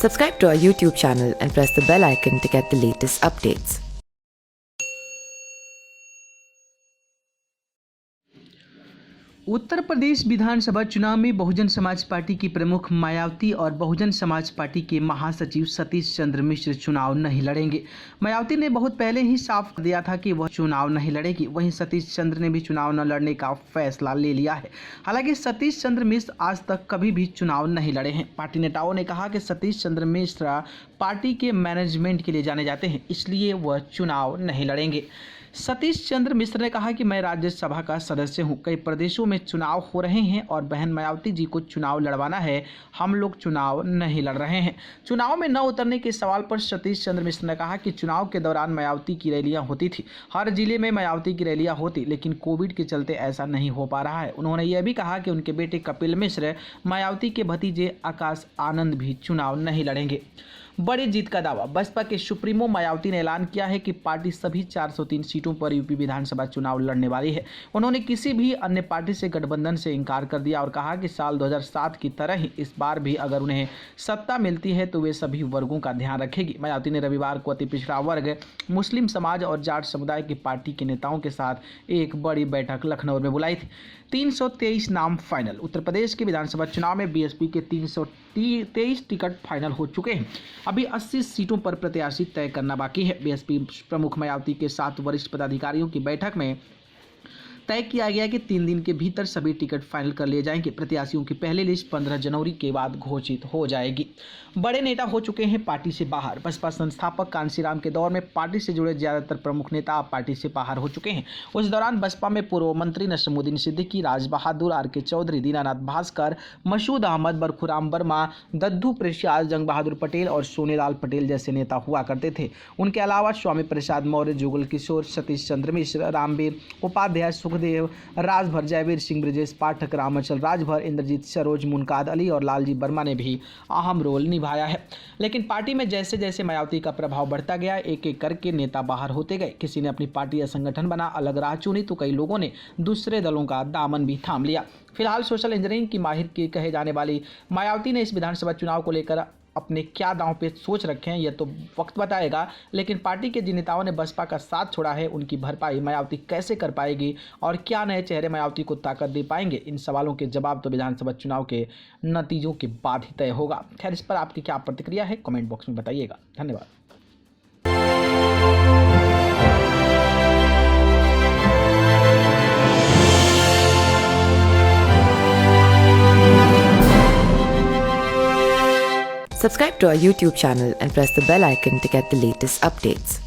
Subscribe to our YouTube channel and press the bell icon to get the latest updates. Uttar Pradesh विधानसभा चुनाव में Bahujan Samaj party की प्रमुख मायावती और Bahujan Samaj party के महासचिव सतीश चंद्र मिश्र चुनाव नहीं लड़ेंगे। मायावती ने बहुत पहले ही साफ दिया था कि वह चुनाव नहीं लड़ेगी। वहीं सतीश चंद्र ने भी चुनाव न लड़ने का फैसला ले लिया है। हालांकि सतीश चंद्र मिश्र आज तक कभी भी चुनाव नहीं लड़े हैं। पार्टी नेताओं ने कहा कि सतीश चंद्र मिश्र पार्टी के मैनेजमेंट के लिए जाने जाते हैं, इसलिए वह चुनाव नहीं लड़ेंगे। सतीश चंद्र मिश्र ने कहा कि मैं राज्यसभा का सदस्य हूं, कई प्रदेशों में चुनाव हो रहे हैं और बहन मायावती जी को चुनाव लड़वाना है, हम लोग चुनाव नहीं लड़ रहे हैं। चुनाव में न उतरने के सवाल पर सतीश चंद्र मिश्र ने कहा कि चुनाव के दौरान मायावती की रैलियां होती थी, हर जिले में मायावती की रैलियां होती, लेकिन कोविड के चलते ऐसा नहीं हो पा रहा है। उन्होंने यह भी कहा कि उनके बेटे कपिल मिश्र, मायावती के भतीजे आकाश आनंद भी चुनाव नहीं लड़ेंगे। बड़ी जीत का दावा। बसपा के सुप्रीमो मायावती ने ऐलान किया है कि पार्टी सभी 403 सीटों पर यूपी विधानसभा चुनाव लड़ने वाली है। उन्होंने किसी भी अन्य पार्टी से गठबंधन से इनकार कर दिया और कहा कि साल 2007 की तरह ही इस बार भी अगर उन्हें सत्ता मिलती है तो वे सभी वर्गों का ध्यान रखेगी। मायावती ने रविवार को अति पिछड़ा वर्ग, मुस्लिम समाज और जाट समुदाय की पार्टी के नेताओं के साथ एक बड़ी बैठक लखनऊ में बुलाई थी। 323 नाम फाइनल। उत्तर प्रदेश के विधानसभा चुनाव में बीएसपी के 323 टिकट फाइनल हो चुके हैं। अभी 80 सीटों पर प्रत्याशी तय करना बाकी है। बीएसपी प्रमुख मायावती के 7 वरिष्ठ पदाधिकारियों की बैठक में तय किया गया कि 3 दिन के भीतर सभी टिकट फाइनल कर लिए जाएंगे। प्रत्याशियों की पहली लिस्ट 15 जनवरी के बाद घोषित हो जाएगी। बड़े नेता हो चुके हैं पार्टी से बाहर। बसपा संस्थापक कांशीराम के दौर में पार्टी से जुड़े ज्यादातर प्रमुख नेता अब पार्टी से बाहर हो चुके हैं। उस दौरान बसपा में पूर्व मंत्री नसमुद्दीन सिद्दीकी, राज बहादुर, आर.के. चौधरी, दीनानाथ भास्कर, मसूद अहमद, बरखुराम वर्मा, दद्दू प्रसाद, जंग बहादुर पटेल और सोनेलाल पटेल जैसे नेता हुआ करते थे। उनके अलावा स्वामी प्रसाद मौर्य, जुगल किशोर, सतीश चंद्र मिश्र, रामवीर उपाध्याय, सुखदेव, राजभर, जयवीर सिंह, ब्रजेश पाठक, रामचल राजभर, इंद्रजीत सरोज, मुनकाद अली और लालजी वर्मा ने भी अहम रोल निभाया है। लेकिन पार्टी में जैसे जैसे मायावती का प्रभाव बढ़ता गया, एक एक करके नेता बाहर होते गए। किसी ने अपनी पार्टी या संगठन बना अलग राह चुनी तो कई लोगों ने दूसरे दलों का दामन भी थाम लिया। फिलहाल सोशल इंजीनियरिंग की माहिर की कहे जाने वाली मायावती ने इस विधानसभा चुनाव को लेकर अपने क्या दांव पे सोच रखे हैं यह तो वक्त बताएगा। लेकिन पार्टी के जिन नेताओं ने बसपा का साथ छोड़ा है उनकी भरपाई मायावती कैसे कर पाएगी और क्या नए चेहरे मायावती को ताकत दे पाएंगे, इन सवालों के जवाब तो विधानसभा चुनाव के नतीजों के बाद ही तय होगा। खैर, इस पर आपकी क्या प्रतिक्रिया है कमेंट बॉक्स में बताइएगा। धन्यवाद। Subscribe to our YouTube channel and press the bell icon to get the latest updates.